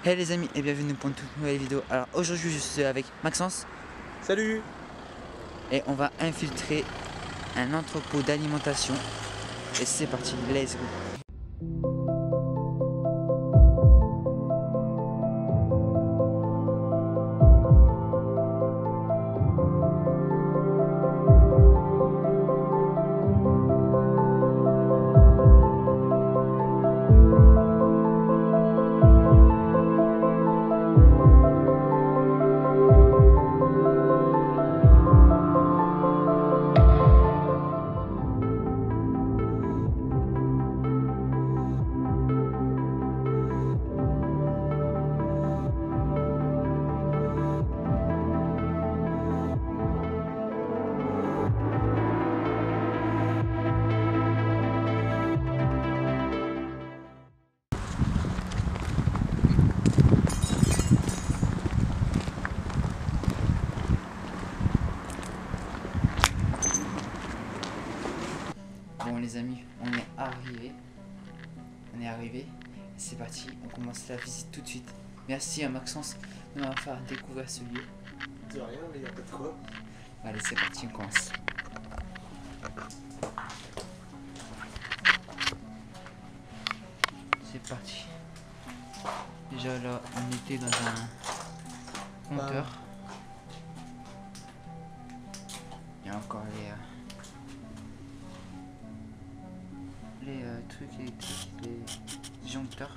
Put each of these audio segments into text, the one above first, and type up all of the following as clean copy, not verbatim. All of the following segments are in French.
Hey les amis et bienvenue pour une toute nouvelle vidéo. Alors aujourd'hui je suis avec Maxence. Salut. Et on va infiltrer un entrepôt d'alimentation. Et c'est parti, let's go. Bon les amis, on est arrivé, c'est parti, on commence la visite tout de suite. Merci à Maxence de m'avoir fait découvrir ce lieu. De rien, mais y'a pas de quoi. Allez c'est parti, on commence. C'est parti. Déjà là, on était dans un compteur. Il y a encore les trucs électriques, les disjoncteurs.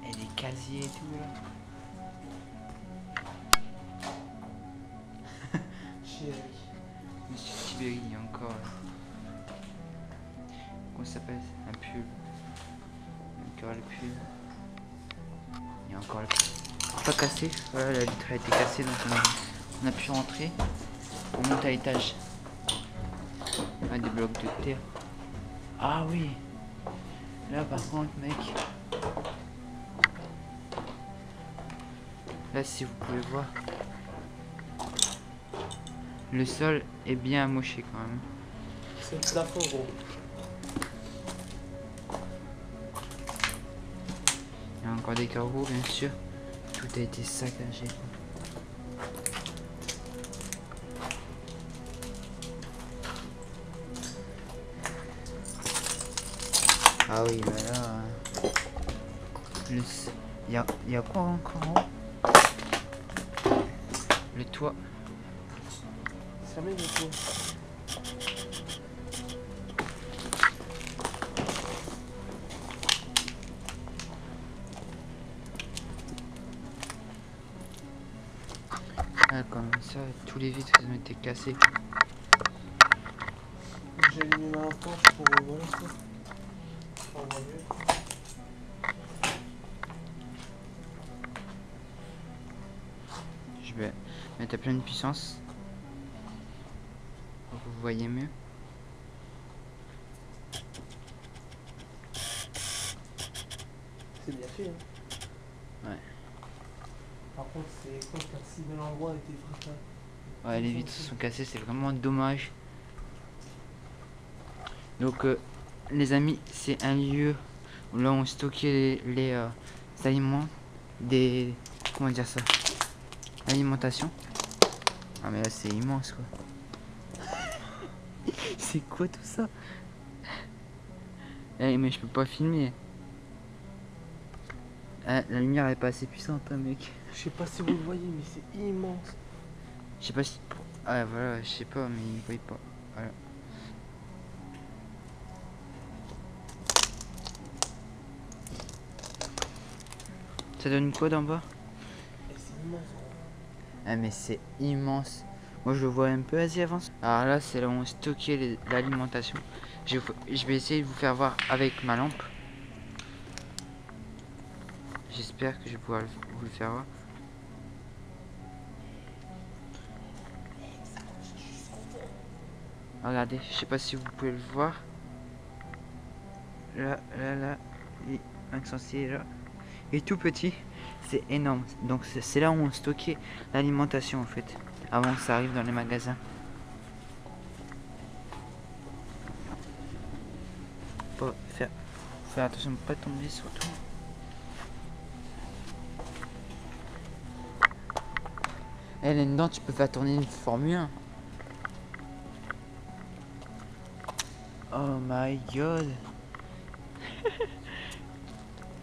Et les casiers et tout là. Chérie. Monsieur Tiberi, il y a encore. Comment ça s'appelle? Un pull. Encore le pull. Il y a encore le pull. Pas cassé. Voilà, la vitre a été cassée donc on a pu rentrer. On monte à l'étage. Ah, des blocs de terre. Ah oui. Là par contre mec. Là si vous pouvez voir. Le sol est bien amoché quand même. C'est le plafond gros. Il y a encore des carreaux bien sûr. Tout a été saccagé. Ah oui, bah là... Il y a quoi encore en haut? Le toit. Ça met le toit. Ah, comme ça, tous les vitres ils ont été cassés. J'ai allumé ma lampe pour voilà ça. On voit mieux. Je vais mettre à pleine puissance pour que vous voyez mieux. C'est bien fait hein. Ouais. Par contre c'est quoi que si de l'endroit était frappé. Ouais, les vitres sont cassées, c'est vraiment dommage. Donc les amis, c'est un lieu où là on stockait les aliments, des... comment dire ça? Alimentation. Ah mais là c'est immense quoi. C'est quoi tout ça? Eh mais je peux pas filmer. Ah, la lumière est pas assez puissante hein, mec. Je sais pas si vous le voyez mais c'est immense. Je sais pas si... Ah voilà, je sais pas mais il voit pas. Voilà. Ça donne quoi d'en bas? Et c'est immense gros. Ah mais c'est immense. Moi je le vois un peu assez avance. Alors là c'est là où on stockait l'alimentation. Je vais essayer de vous faire voir avec ma lampe. J'espère que je vais pouvoir vous le faire voir. Regardez, je sais pas si vous pouvez le voir. Là, il est insensé là. Il est tout petit. C'est énorme. Donc c'est là où on stockait l'alimentation en fait. Avant que ça arrive dans les magasins. Faut faire attention de ne pas tomber surtout. Eh, là-dedans tu peux faire tourner une Formule 1. Oh my god.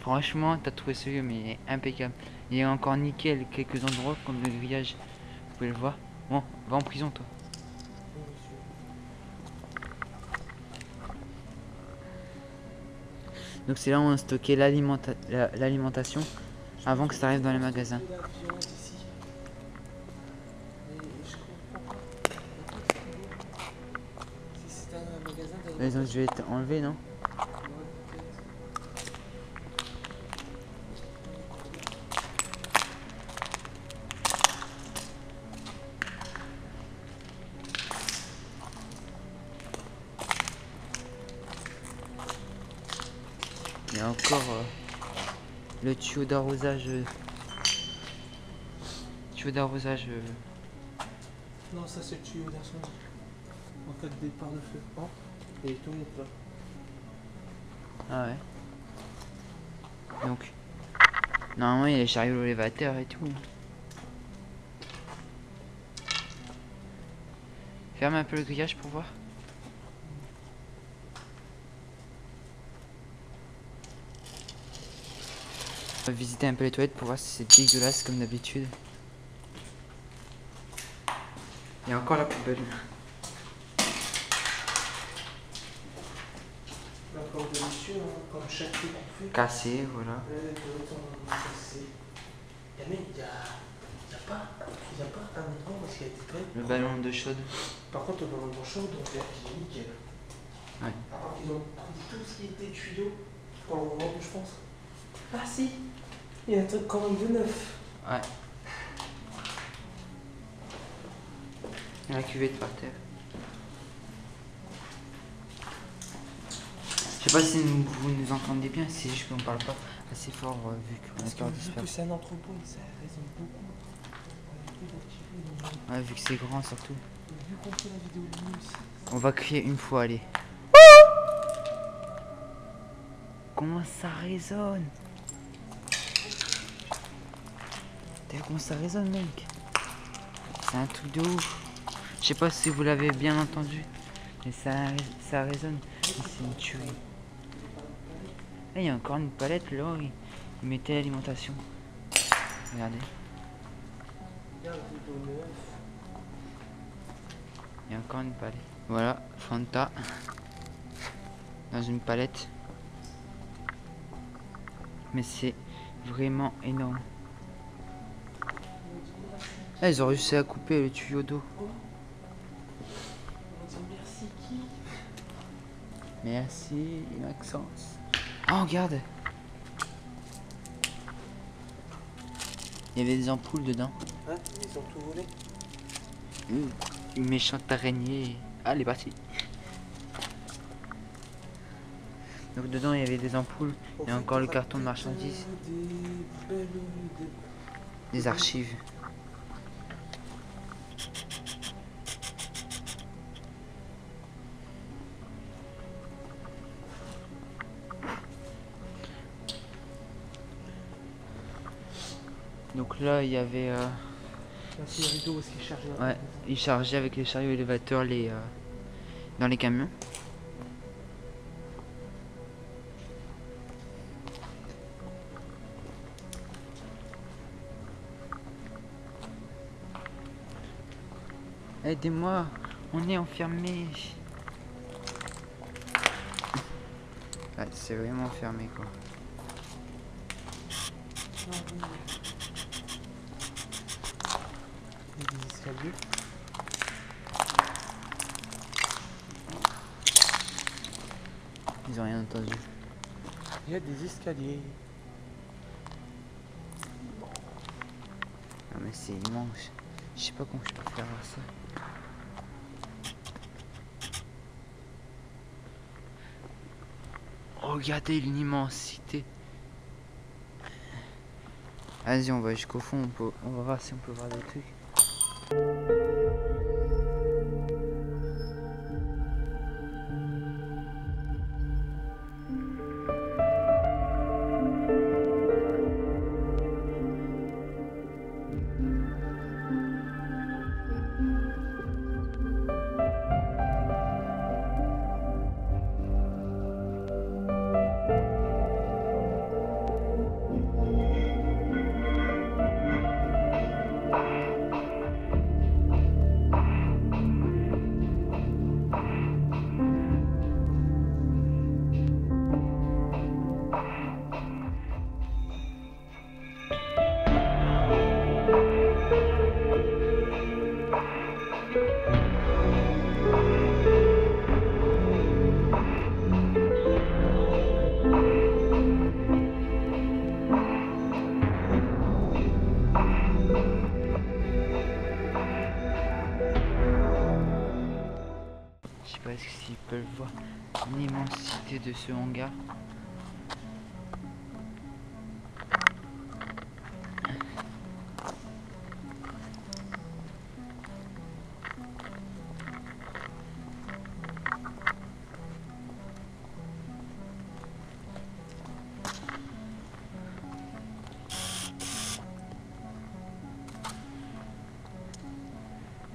Franchement, t'as trouvé ce lieu, mais il est impeccable. Il est encore nickel, quelques endroits comme le grillage. Vous pouvez le voir. Bon, va en prison, toi. Donc c'est là où on stockait l'alimentation avant que ça arrive dans les magasins. Les autres, je vais enlever, non? Il y a encore le tuyau d'arrosage. Non, ça c'est le tuyau d'incendie. En cas de départ de feu. Oh, et tout monte là. Ah ouais. Donc, normalement il y a les chariots élévateurs et tout. Ferme un peu le grillage pour voir. On va visiter un peu les toilettes pour voir si c'est dégueulasse comme d'habitude. Il y a encore la poubelle. Encore de monsieur, hein, comme chaque truc qu'on fait. Cassé, voilà. Cassé. Mais il n'y a pas un endroit où il a été prêt. Le ballon d'eau chaude. Par contre, le ballon d'eau chaude, on dirait qu'il est nickel. Ouais. Alors qu'ils ont pris tout ce qui était tuyau pour le revendre, je pense. Ah si, il y a un truc quand même de neuf. Ouais. Il y a la cuvette par terre. Je sais pas si vous nous entendez bien, c'est juste qu'on parle pas assez fort vu qu'on est peur de se faire. C'est un entrepôt, ça résonne beaucoup. Ouais, vu que c'est grand surtout. Vu qu'on fait la vidéo de nuit aussi. On va crier une fois, allez. Comment ça résonne? T'as vu comment ça résonne, mec? C'est un truc de ouf. Je sais pas si vous l'avez bien entendu, mais ça résonne. C'est une tuerie. Là, il y a encore une palette là où ils mettaient l'alimentation. Regardez. Il y a encore une palette. Voilà, Fanta. Dans une palette. Mais c'est vraiment énorme. Là, ils ont réussi à couper le tuyau d'eau. Merci qui? Merci, Maxence. Oh, regarde. Il y avait des ampoules dedans. Hein? Ils ont tout volé? Une méchante araignée. Ah, elle est partie. Donc dedans il y avait des ampoules et encore le carton de marchandises. Des archives. Donc là il y avait ouais, ils chargeaient avec les chariots élévateurs dans les camions. Aidez-moi, on est enfermé. Ouais, c'est vraiment fermé quoi. Il y a des escaliers. Ils ont rien entendu. Il y a des escaliers. Non mais c'est immense. Je sais pas comment je peux faire ça. Regardez l'immensité. Vas-y, on va jusqu'au fond, on va voir si on peut voir des trucs. Je sais pas s'ils peuvent voir l'immensité de ce hangar.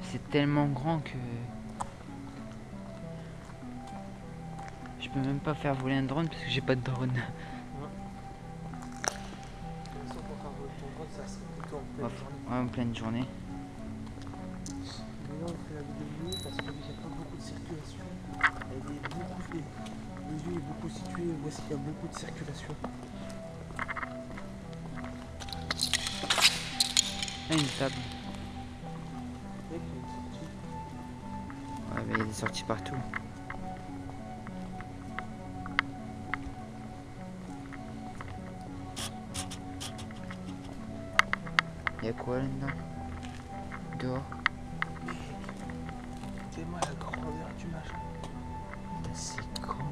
C'est tellement grand que je peux même pas faire voler un drone parce que j'ai pas de drone. Ouais, en pleine journée. Mais là on fait la vidéo de nuit parce qu'il n'y a pas beaucoup de circulation. Le lieu est beaucoup situé, voici qu'il y a beaucoup de circulation. Ah, une table. Mec, il y a une sortie. Ouais, mais il y a des sorties partout. Y'a quoi là-dedans? Dehors? Dis-moi la grandeur du machin. Putain, c'est grand.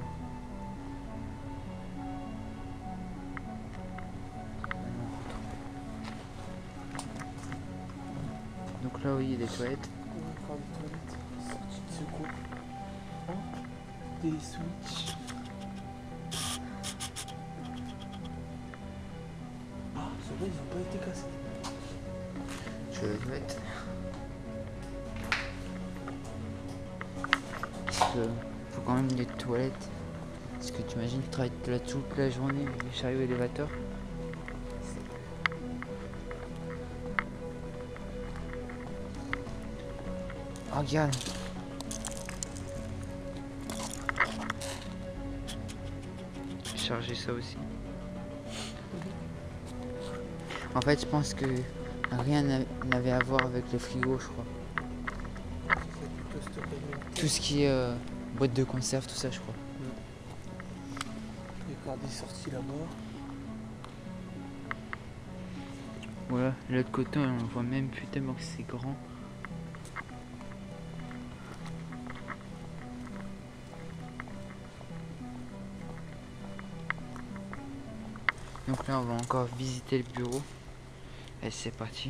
Donc là, oui, il y a des toilettes. On va faire des toilettes. Sortie de secours. Hein? Des switches. Ah, ceux-là, ils ont pas été cassés. Je vais les toilettes. Parce que faut quand même des toilettes. Parce que tu imagines, tu travailles là toute la journée avec les chariots élévateurs. Oh, regarde. Charger ça aussi. En fait, je pense que rien n'avait à voir avec le frigo, je crois. C'est plutôt stocké. Tout ce qui est boîte de conserve, tout ça, je crois. Regarde, des sorties là-bas. Voilà, de l'autre côté, on voit même plus tellement que c'est grand. Donc là, on va encore visiter le bureau. Et c'est parti.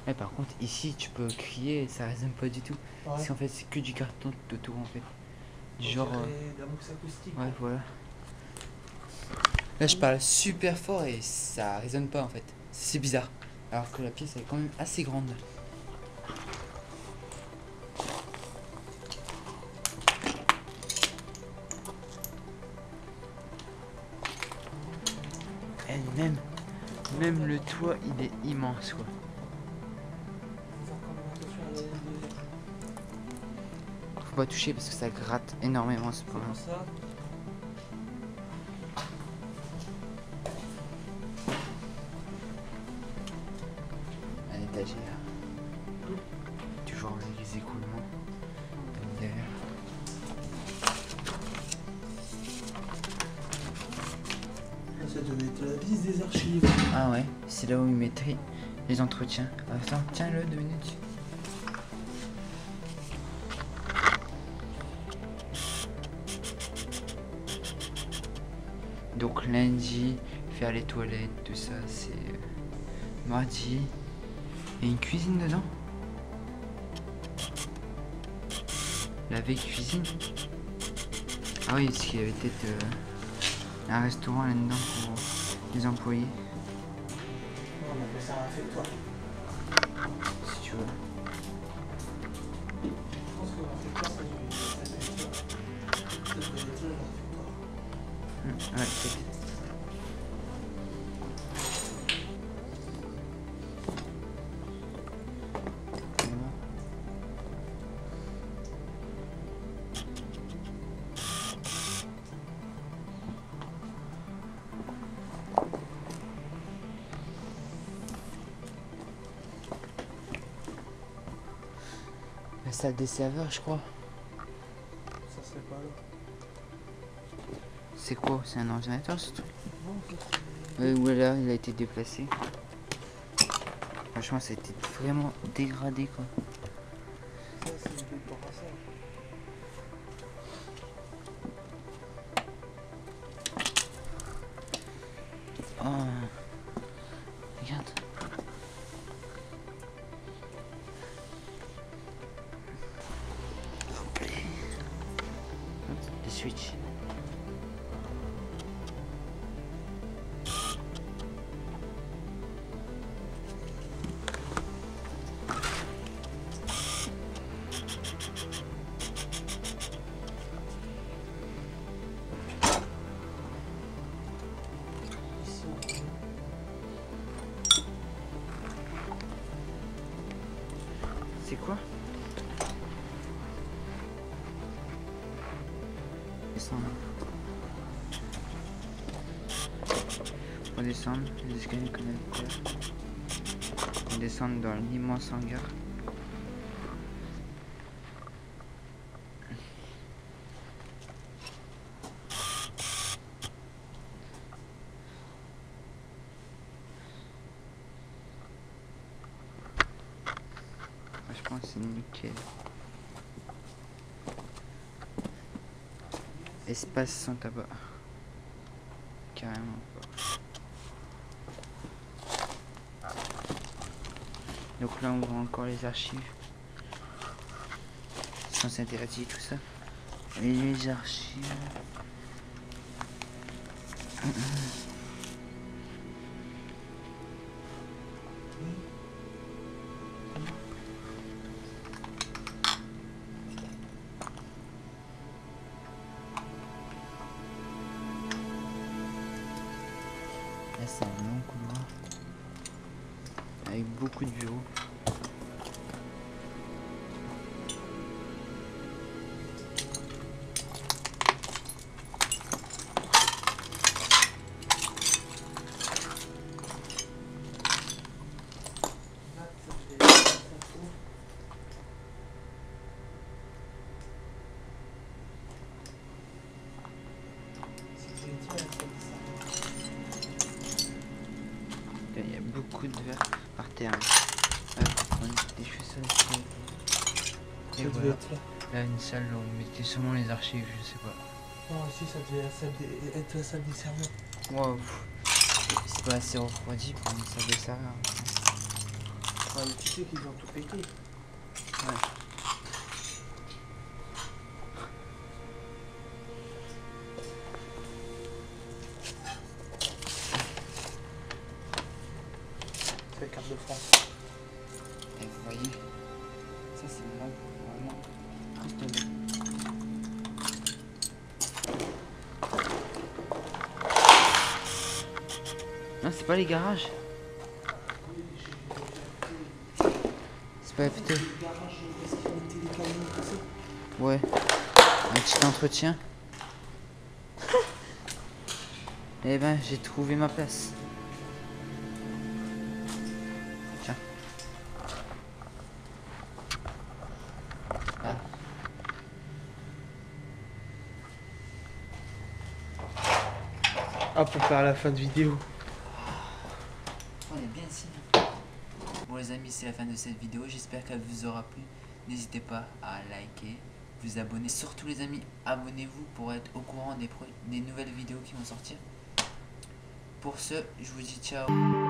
Et par contre, ici, tu peux crier et ça résonne pas du tout. Ouais. Parce qu'en fait, c'est que du carton autour, en fait. Genre... la box acoustique. ouais, voilà. Là, je parle super fort et ça résonne pas, en fait. C'est bizarre. Alors que la pièce, elle est quand même assez grande. Et même le toit, il est immense, quoi. Faut pas toucher parce que ça gratte énormément ce point. Ça. Un étagère. Toujours avec les écoulements. Comme derrière. Ça devait être la vis des archives. Ah ouais, c'est là où ils mettaient les entretiens. Attends, tiens-le 2 minutes. Donc lundi, faire les toilettes, tout ça, c'est mardi. Et une cuisine dedans. La veille cuisine. Ah oui, parce qu'il y avait peut-être un restaurant là-dedans pour les employés. On appelle ça un réfectoire. Si tu veux. Je pense que le réfectoire, ça doit être le réfectoire. Ouais, peut-être. La salle des serveurs, je crois. Ça serait pas là. C'est quoi? C'est un ordinateur ce truc? Non, Ou alors il a été déplacé. Franchement, ça a été vraiment dégradé quoi. ça c'est une décoration. Oh. Regarde. Hop, le switch. Ici, C'est quoi? Descendre. On descend, les escaliers connecteurs. On descend dans l'immense hangar. Je pense que c'est nickel. Espace sans tabac. Carrément pas. Donc là on voit encore les archives. Sciences interdites, tout ça. Et les archives. Là c'est un long couloir. Avec beaucoup de bureaux. là, ça ouvre. C'est dur, Il y a beaucoup de verres par terre. Là, on met des choses ça. Et ça devait voilà. être là. Là une salle où on mettait sûrement les archives, je sais pas. Non, ici, ça devait être la salle des serveurs. Wow. C'est pas assez refroidi pour une salle de serveur. Ouais, mais tu sais qu'ils ont tout pété. Ouais. C'est la carte de France. Et vous voyez, ça c'est vraiment installé. Non, c'est pas les garages. C'est pas FT. Les garages, parce qu'ils mettaient les camions et tout ça. Ouais. Un petit entretien. Eh ben, j'ai trouvé ma place. Tiens. Ah. Ah, pour faire la fin de vidéo. On est bien ici. Bon les amis, c'est la fin de cette vidéo. J'espère qu'elle vous aura plu. N'hésitez pas à liker, vous abonner. Surtout les amis, abonnez-vous pour être au courant des nouvelles vidéos qui vont sortir. pour ce, je vous dis ciao.